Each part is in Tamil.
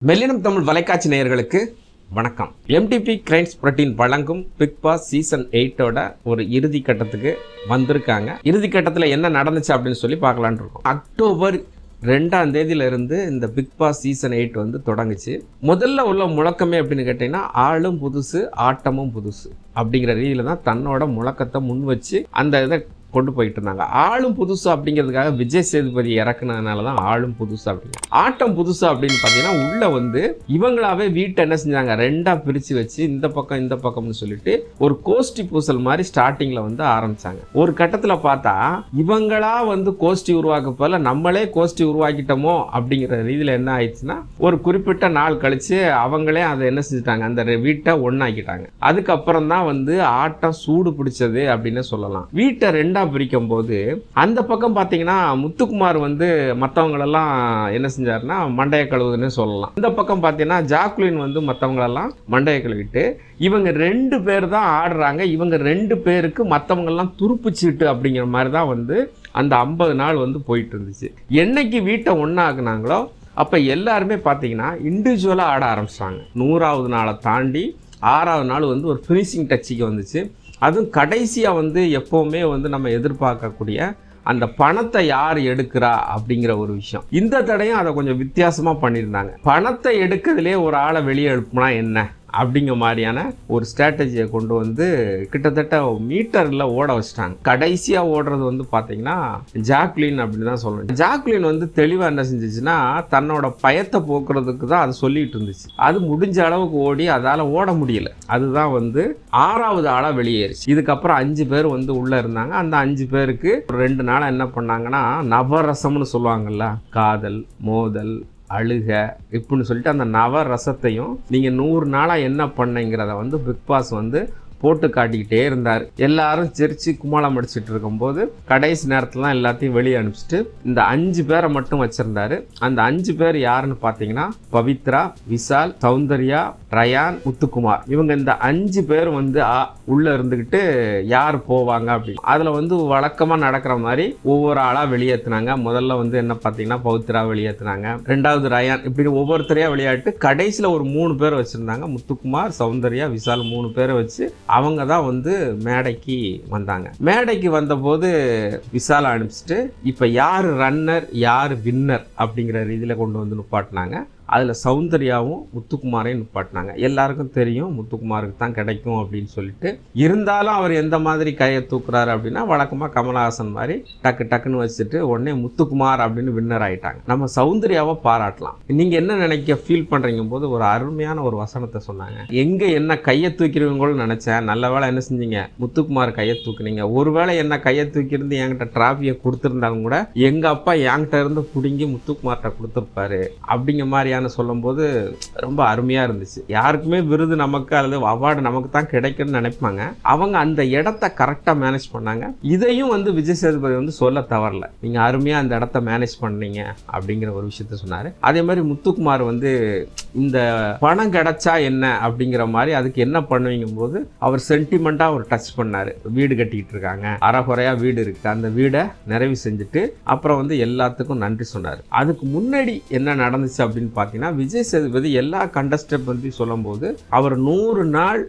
மெல்லினம் தமிழ் வலைக்காட்சி நேயர்களுக்கு வணக்கம். எம்டிபி கிரைம்ஸ் புரோட்டீன் வழங்கும் பிக் பாஸ் சீசன் 8 ஒரு இறுதி கட்டத்துக்கு வந்திருக்காங்க. இறுதி கட்டத்தில் என்ன நடந்துச்சு அப்படின்னு சொல்லி பார்க்கலான்னு இருக்கோம். அக்டோபர் 2ஆம் தேதியிலிருந்து இந்த பிக் பாஸ் சீசன் 8 வந்து தொடங்குச்சு. முதல்ல உள்ள முழக்கமே அப்படின்னு கேட்டீங்கன்னா, ஆளும் புதுசு ஆட்டமும் புதுசு அப்படிங்கிற ரீதியில தான் தன்னோட முழக்கத்தை முன் வச்சு அந்த இதை கொண்டு போயிட்டு இருந்தாங்க. ஆளும் புதுசு அப்படிங்கிறதுக்காக விஜய் சேதுபதி இறக்குனதுனால தான் ஆளும் புதுசு அப்படிங்க. ஆட்டம் புதுசு அப்படின்னு பார்த்தீங்கன்னா, உள்ள வந்து இவங்களாவே வீட்டை என்ன செஞ்சாங்க, 2ஆ பிரித்து வச்சு இந்த பக்கம் இந்த பக்கம்னு சொல்லிட்டு ஒரு கோஷ்டி பூசல் மாதிரி ஸ்டார்டிங்கில் வந்து ஆரம்பிச்சாங்க. ஒரு கட்டத்தில் பார்த்தா இவங்களா வந்து கோஷ்டி உருவாக்க போல நம்மளே கோஷ்டி உருவாக்கிட்டோமோ அப்படிங்கிற ரீதியில் என்ன ஆயிடுச்சுன்னா, ஒரு குறிப்பிட்ட நாள் கழிச்சு அவங்களே அதை என்ன செஞ்சுட்டாங்க, அந்த வீட்டை ஒன்னாக்கிட்டாங்க. அதுக்கப்புறம் தான் வந்து ஆட்டம் சூடு பிடிச்சது அப்படின்னு சொல்லலாம். வீட்டை 2ஆ பிரிக்கும் போது அந்த பக்கம் பார்த்தீங்கன்னா முத்துக்குமார் வந்து மற்றவங்களெல்லாம் என்ன செஞ்சாருன்னா மண்டைய கழுவுதுன்னு சொல்லலாம். இந்த பக்கம் பார்த்தீங்கன்னா ஜாக்குலின் வந்து மற்றவங்களெல்லாம் மண்டைய கழுவிட்டு இவங்க 2 பேர் தான் ஆடுறாங்க. இவங்க 2 பேருக்கு மற்றவங்கெல்லாம் துருப்பு சீட்டு அப்படிங்கிற மாதிரி தான் வந்து அந்த 50 நாள் வந்து போயிட்டு இருந்துச்சு. என்னைக்கு வீட்டை ஒன்றாக்குனாங்களோ அப்போ எல்லாருமே பார்த்தீங்கன்னா இண்டிவிஜுவலாக ஆட ஆரம்பிச்சாங்க. 100ஆவது நாளை தாண்டி 6ஆவது நாள் வந்து ஒரு ஃபினிஷிங் டச்சுக்கு வந்துச்சு. அதுவும் கடைசியாக வந்து எப்போவுமே வந்து நம்ம எதிர்பார்க்கக்கூடிய அந்த பணத்தை யார் எடுக்கிறா அப்படிங்கிற ஒரு விஷயம். இந்த தடையும் அதை கொஞ்சம் வித்தியாசமாக பண்ணியிருந்தாங்க. பணத்தை எடுக்கிறதுலே ஒரு ஆளை வெளியே எழுப்புனா என்ன அப்படிங்கிற மாதிரியான ஒரு ஸ்ட்ராட்டஜியை கொண்டு வந்து கிட்டத்தட்ட மீட்டரில் ஓட வச்சிட்டாங்க. கடைசியாக ஓடுறது வந்து பார்த்தீங்கன்னா ஜாக்லின் அப்படின்னு தான் சொல்லணும். ஜாக்லின் வந்து தெளிவாக என்ன செஞ்சிச்சுன்னா, தன்னோட பயத்தை போக்குறதுக்கு தான் அது சொல்லிட்டு இருந்துச்சு. அது முடிஞ்ச அளவுக்கு ஓடி அதால் ஓட முடியல. அதுதான் வந்து 6ஆவது ஆளாக வெளியேறிச்சு. இதுக்கப்புறம் 5 பேர் வந்து உள்ளே இருந்தாங்க. அந்த 5 பேருக்கு 2 நாளாக என்ன பண்ணாங்கன்னா, நவரசம்னு சொல்லுவாங்கல்ல, காதல், மோதல், அழுக இப்படின்னு சொல்லிட்டு அந்த நவரசத்தையும் நீங்கள் 100 நாளாக என்ன பண்ணீங்கிறத வந்து பிக் பாஸ் வந்து போட்டு காட்டிக்கிட்டே இருந்தார். எல்லாரும் சிரிச்சு கும்மாளம் அடிச்சுட்டு இருக்கும்போது கடைசி நேரத்தில் தான் எல்லாத்தையும் வெளியே அனுப்பிச்சிட்டு இந்த 5 பேரை மட்டும் வச்சிருந்தாரு. அந்த 5 பேர் யாருன்னு பார்த்தீங்கன்னா, பவித்ரா, விஷால், சௌந்தர்யா, ரயான், முத்துக்குமார். இவங்க இந்த 5 பேர் வந்து உள்ள இருந்துக்கிட்டு யார் போவாங்க அப்படின்னு அதில் வந்து வழக்கமாக நடக்கிற மாதிரி ஒவ்வொரு ஆளாக வெளியேற்றினாங்க. முதல்ல வந்து என்ன பார்த்தீங்கன்னா பவித்ரா வெளியேற்றினாங்க, 2வது ரயான், இப்படி ஒவ்வொருத்தரையாக விளையாட்டு கடைசியில் ஒரு 3 பேர் வச்சுருந்தாங்க. முத்துக்குமார், சௌந்தர்யா, விஷால் 3 பேரை வச்சு அவங்க தான் வந்து மேடைக்கு வந்தாங்க. மேடைக்கு வந்தபோது விஷாலை அனுப்பிச்சிட்டு இப்போ யார் ரன்னர் யார் வின்னர் அப்படிங்கிற ரீதியில் கொண்டு வந்து நிப்பாட்டினாங்க. அதில் சௌந்தர்யாவும் முத்துக்குமாரையும் நிப்பாட்டினாங்க. எல்லாருக்கும் தெரியும் முத்துக்குமாருக்கு தான் கிடைக்கும் அப்படின்னு சொல்லிட்டு. இருந்தாலும் அவர் எந்த மாதிரி கையை தூக்குறாரு அப்படின்னா, வழக்கமாக கமலஹாசன் மாதிரி டக்கு டக்குன்னு வச்சுட்டு உடனே முத்துக்குமார் அப்படின்னு வின்னர் ஆகிட்டாங்க. நம்ம சௌந்தர்யாவை பாராட்டலாம். நீங்கள் என்ன நினைக்க ஃபீல் பண்ணுறீங்க போது ஒரு அருமையான ஒரு வசனத்தை சொன்னாங்க. எங்கே என்ன கையை தூக்கிறவங்களும் நினச்சேன், நல்ல வேளை என்ன செஞ்சீங்க, முத்துக்குமார் கையை தூக்குனீங்க. ஒருவேளை என்ன கையை தூக்கியிருந்து என்கிட்ட டிராஃபியை கொடுத்துருந்தாலும் கூட எங்கள் அப்பா என்கிட்ட இருந்து பிடுங்கி முத்துக்குமார்கிட்ட கொடுத்துருப்பாரு அப்படிங்கிற மாதிரியான சொல்லும் போது ரொம்ப அருமையா இருந்துச்சு. யாருக்குமே விருது நமக்கு அல்லது அவார்டு நமக்கு தான் கிடைக்கும்னு நினைப்பாங்க. அவங்க அந்த இடத்தை கரெக்டா மேனேஜ் பண்ணாங்க. இதையும் வந்து விஜய் சேதுபதி வந்து சொல்ல தவறல, நீங்க அருமையா அந்த இடத்த மேனேஜ் பண்ணீங்க அப்படிங்கிற ஒரு விஷயத்த சொன்னாரு. அதே மாதிரி முத்துக்குமார் வந்து இந்த பணம் கிடைச்சா என்ன அப்படிங்கிற மாதிரி அதுக்கு என்ன பண்ணுவீங்க போது அவர் சென்டிமெண்டா ஒரு டச் பண்ணாரு. வீடு கட்டிட்டு இருக்காங்க, அறகுறையா வீடு இருக்கு, அந்த வீடை நிறைவு செஞ்சுட்டு அப்புறம் வந்து எல்லாத்துக்கும் நன்றி சொன்னாரு. அதுக்கு முன்னாடி என்ன நடந்துச்சு அப்படின்னு பார்த்தீங்கன்னா, விஜய் சேதுபதி எல்லா கண்டஸ்டன்ட் பற்றி சொல்லும் போது அவர் 100 நாள்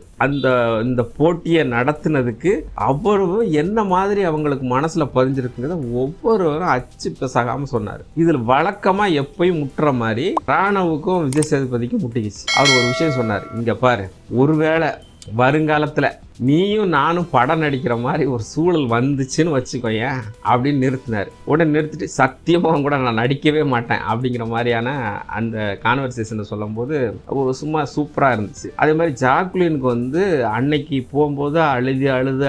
இந்த போட்டியை நடத்தினதுக்கு அவ்வளவு என்ன மாதிரி அவங்களுக்கு மனசுல பதிஞ்சிருக்குங்கிறத ஒவ்வொருவரும் அச்சு பிசகாம சொன்னார். இதில் வழக்கமா எப்பயும் முட்டுற மாதிரி ராணவுக்கும் விஜய் சேதுபதிக்கும் முட்டிக்கிச்சு. அவர் ஒரு விஷயம் சொன்னார், இங்க பாரு, ஒருவேளை வருங்காலத்துல நீயும் நானும் படம் நடிக்கிற மாதிரி ஒரு சூழல் வந்துச்சுன்னு வச்சுக்கோயேன் அப்படின்னு நிறுத்தினார். உடனே நிறுத்திட்டு சத்தியமாக கூட நான் நடிக்கவே மாட்டேன் அப்படிங்கிற மாதிரியான அந்த கான்வர்சேஷனை சொல்லும் போது சும்மா சூப்பராக இருந்துச்சு. அதே மாதிரி ஜாக்குலினுக்கு வந்து அன்னைக்கு போகும்போது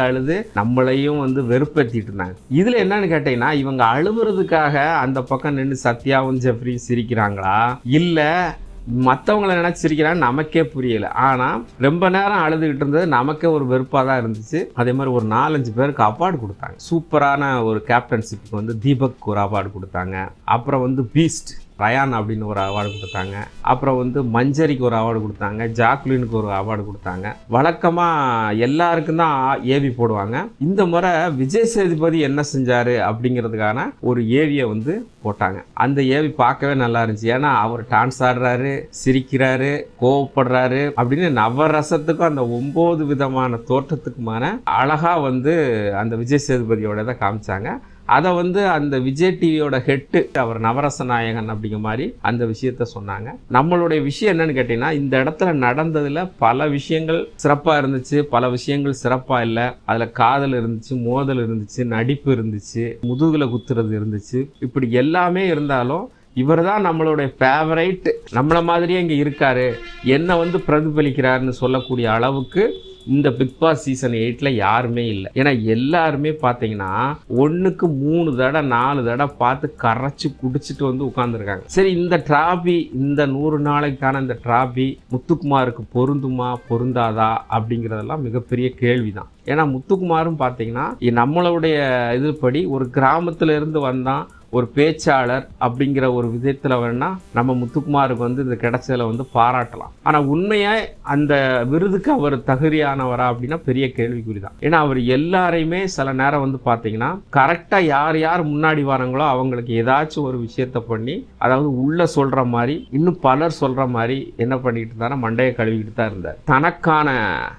அழுது நம்மளையும் வந்து வெறுப்பேற்றிட்டு இருந்தாங்க. இதில் என்னன்னு கேட்டீங்கன்னா, இவங்க அழுவுறதுக்காக அந்த பக்கம் நின்று சத்யாவும் ஜெஃப்ரி சிரிக்கிறாங்களா இல்லை மற்றவங்களை நினைச்சிருக்கிறான்னு நமக்கே புரியல. ஆனால் ரொம்ப நேரம் அழுதுகிட்டு இருந்தது நமக்கே ஒரு வெறுப்பாக தான் இருந்துச்சு. அதே மாதிரி ஒரு 4-5 பேருக்கு அவார்டு கொடுத்தாங்க. சூப்பரான ஒரு கேப்டன்ஷிப்புக்கு வந்து தீபக் ஒரு அவார்டு கொடுத்தாங்க. அப்புறம் வந்து பீஸ்ட் ரயான் அப்படின்னு ஒரு அவார்டு கொடுத்தாங்க. அப்புறம் வந்து மஞ்சரிக்கு ஒரு அவார்டு கொடுத்தாங்க, ஜாக்லினுக்கு ஒரு அவார்டு கொடுத்தாங்க. வழக்கமாக எல்லாருக்கும் தான் ஏவி போடுவாங்க. இந்த முறை விஜய் சேதுபதி என்ன செஞ்சாரு அப்படிங்கிறதுக்கான ஒரு ஏவியை வந்து போட்டாங்க. அந்த ஏவி பார்க்கவே நல்லா இருந்துச்சு. ஏன்னா அவர் டான்ஸ் ஆடுறாரு, சிரிக்கிறாரு, கோவப்படுறாரு அப்படின்னு நவரசத்துக்கும் அந்த 9 விதமான தோற்றத்துக்குமான அழகா வந்து அந்த விஜய் சேதுபதியோட இதை காமிச்சாங்க. அதை வந்து அந்த விஜய் டிவியோட ஹெட்டு அவர் நவரச நாயகன் அப்படிங்கிற மாதிரி அந்த விஷயத்த சொன்னாங்க. நம்மளுடைய விஷயம் என்னன்னு கேட்டீங்கன்னா, இந்த இடத்துல நடந்ததுல பல விஷயங்கள் சிறப்பா இருந்துச்சு, பல விஷயங்கள் சிறப்பா இல்லை. அதுல காதல் இருந்துச்சு, மோதல் இருந்துச்சு, நடிப்பு இருந்துச்சு, முதுகுல குத்துறது இருந்துச்சு. இப்படி எல்லாமே இருந்தாலும் இவர் தான் நம்மளுடைய ஃபேவரைட், நம்மளை மாதிரியே இங்கே இருக்காரு, என்ன வந்து பிரதிபலிக்கிறாருன்னு சொல்லக்கூடிய அளவுக்கு இந்த பிக் பாஸ் சீசன் 8ல் யாருமே இல்லை. ஏன்னா எல்லாருமே பார்த்தீங்கன்னா 1க்கு 3 தடவை 4 தடவை பார்த்து கரைச்சி குடிச்சிட்டு வந்து உட்காந்துருக்காங்க. சரி, இந்த டிராபி, இந்த 100 நாளைக்கான இந்த டிராபி முத்துக்குமாருக்கு பொருந்துமா பொருந்தாதா அப்படிங்கிறதெல்லாம் மிகப்பெரிய கேள்விதான். ஏன்னா முத்துக்குமாரும் பார்த்தீங்கன்னா நம்மளுடைய இதுபடி ஒரு கிராமத்துல இருந்து வந்தான், ஒரு பேச்சாளர் அப்படிங்கிற ஒரு விதத்தில் வேணா நம்ம முத்துக்குமாருக்கு வந்து இந்த கிடைச்சதில் வந்து பாராட்டலாம். ஆனால் உண்மையாக அந்த விருதுக்கு அவர் தகுதியானவரா அப்படின்னா பெரிய கேள்விக்குறி தான். ஏன்னா அவர் எல்லாரையுமே சில நேரம் வந்து பார்த்தீங்கன்னா கரெக்டாக யார் யார் முன்னாடி வராங்களோ அவங்களுக்கு ஏதாச்சும் ஒரு விஷயத்த பண்ணி, அதாவது உள்ள சொல்கிற மாதிரி இன்னும் பலர் சொல்கிற மாதிரி என்ன பண்ணிக்கிட்டு இருந்தாரா, மண்டையை கழுவிக்கிட்டு தான் இருந்தார். தனக்கான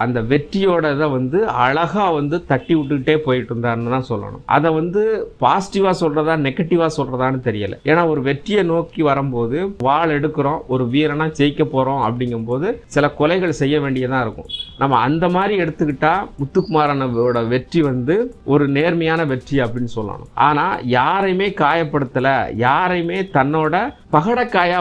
அந்த வெற்றியோட இதை வந்து அழகாக வந்து தட்டி விட்டுக்கிட்டே போயிட்டு இருந்தாருன்னு தான் சொல்லணும். அதை வந்து பாசிட்டிவாக சொல்கிறதா நெகட்டிவ் சொல்றதான்னு தெரியல. ஏன்னா ஒரு வெற்றியை நோக்கி வரும்போது வாள் எடுக்கிறோம், ஒரு வீரனா ஜெயிக்க போறோம் அப்படிங்கும்போது சில கொலைகள் செய்ய வேண்டியதா இருக்கும். நம்ம அந்த மாதிரி எடுத்துக்கிட்டா முத்துக்குமாரனோட வெற்றி வந்து ஒரு நேர்மையான வெற்றி அப்படின்னு சொல்லணும். ஆனா யாரையுமே காயப்படுத்தல, யாரையுமே தன்னோட பகடக்காயா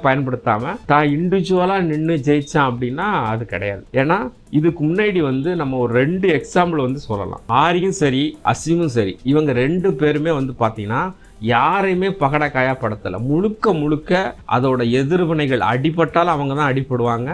பயன்படுத்தாம தான் இண்டிவிஜுவலா நின்று ஜெயிச்சான் அப்படின்னா அது கிடையாது. ஏன்னா இதுக்கு முன்னாடி வந்து நம்ம ஒரு 2 எக்ஸாம்பிள் வந்து சொல்லலாம். ஆரியும் சரி அசீமும் சரி, இவங்க 2 பேருமே வந்து பார்த்தீங்கன்னா யாரையுமே பகடக்காயா படுத்தலை. முழுக்க அதோட எதிர்வினைகள், அடிபட்டாலும் அவங்க தான் அடிபடுவாங்க,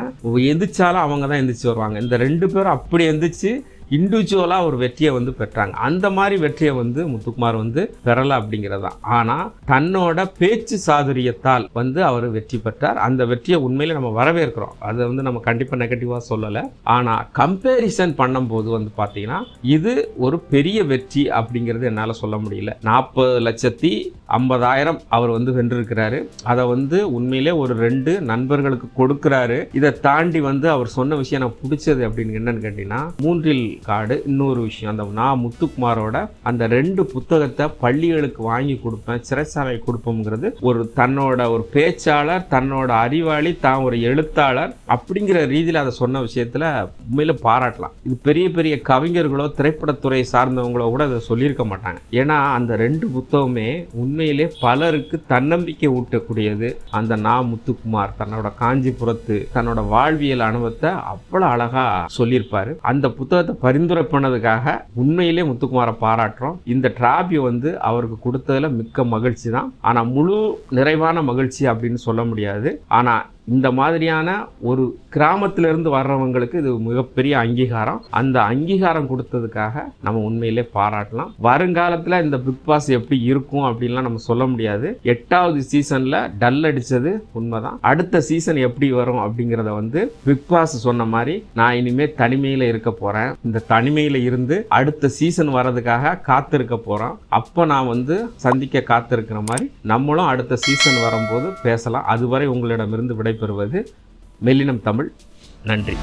எந்திரிச்சாலும் அவங்க தான் எந்திரிச்சு வருவாங்க. இந்த 2 பேரும் அப்படி எந்திரிச்சு இண்டிவிஜுவலாக ஒரு வெற்றியை வந்து பெற்றாங்க. அந்த மாதிரி வெற்றியை வந்து முத்துக்குமார் வந்து பெறலை அப்படிங்கிறது தான். ஆனால் தன்னோட பேச்சு சாதுரியத்தால் வந்து அவர் வெற்றி பெற்றார். அந்த வெற்றியை உண்மையில நம்ம வரவேற்கிறோம். அதை வந்து நம்ம கண்டிப்பாக நெகட்டிவாக சொல்லலை. ஆனால் கம்பேரிசன் பண்ணும்போது வந்து பார்த்தீங்கன்னா இது ஒரு பெரிய வெற்றி அப்படிங்கிறது என்னால் சொல்ல முடியல. 40,50,000 அவர் வந்து வென்றிருக்கிறாரு. அதை வந்து உண்மையிலே ஒரு 2 நண்பர்களுக்கு கொடுக்குறாரு. இதை தாண்டி வந்து அவர் சொன்ன விஷயம் எனக்கு பிடிச்சது அப்படின்னு என்னன்னு கேட்டீங்கன்னா, 3 கார்டு. இன்னொரு விஷயம், அந்த நான் முத்துக்குமாரோட அந்த 2 புத்தகத்தை பள்ளிகளுக்கு வாங்கி கொடுப்பேன், சிறைச்சாலை கொடுப்போம்ங்கிறது ஒரு தன்னோட ஒரு பேச்சாளர், தன்னோட அறிவாளி, தான் ஒரு எழுத்தாளர் அப்படிங்கிற ரீதியில் அதை சொன்ன விஷயத்துல உண்மையில பாராட்டலாம். இது பெரிய பெரிய கவிஞர்களோ திரைப்படத்துறை சார்ந்தவங்களோ கூட அதை சொல்லியிருக்க மாட்டாங்க. ஏன்னா அந்த 2 புத்தகமே உண்மையிலே பலருக்கு தன்னம்பிக்கை ஊட்டக்கூடியது. அந்த நான் முத்துக்குமார் தன்னோட காஞ்சிபுரத்து தன்னோட வாழ்வியல் அனுபவத்தை அவ்வளவு அழகா சொல்லியிருப்பாரு. அந்த புத்தகத்தை பரிந்துரை பண்ணதுக்காக உண்மையிலே முத்துக்குமாரை பாராட்டுறோம். இந்த டிராபி வந்து அவருக்கு கொடுத்ததுல மிக்க மகிழ்ச்சி தான். ஆனா முழு நிறைவான மகிழ்ச்சி அப்படின்னு சொல்ல முடியாது. ஆனா இந்த மாதிரியான ஒரு கிராமத்திலிருந்து வர்றவங்களுக்கு இது மிகப்பெரிய அங்கீகாரம். அந்த அங்கீகாரம் கொடுத்ததுக்காக நம்ம உண்மையிலே பாராட்டலாம். வருங்காலத்தில் இந்த பிக் பாஸ் எப்படி இருக்கும் அப்படின்லாம் நம்ம சொல்ல முடியாது. 8வது சீசன்ல டல் அடிச்சது உண்மைதான். அடுத்த சீசன் எப்படி வரும் அப்படிங்கிறத வந்து பிக் பாஸ் சொன்ன மாதிரி நான் இனிமே தனிமையில இருக்க போறேன், இந்த தனிமையில இருந்து அடுத்த சீசன் வர்றதுக்காக காத்திருக்க போறோம். அப்போ நான் வந்து சந்திக்க காத்திருக்கிற மாதிரி நம்மளும் அடுத்த சீசன் வரும்போது பேசலாம். அதுவரை உங்களிடமிருந்து விடைபெறுவது மெல்லினம் தமிழ். நன்றி.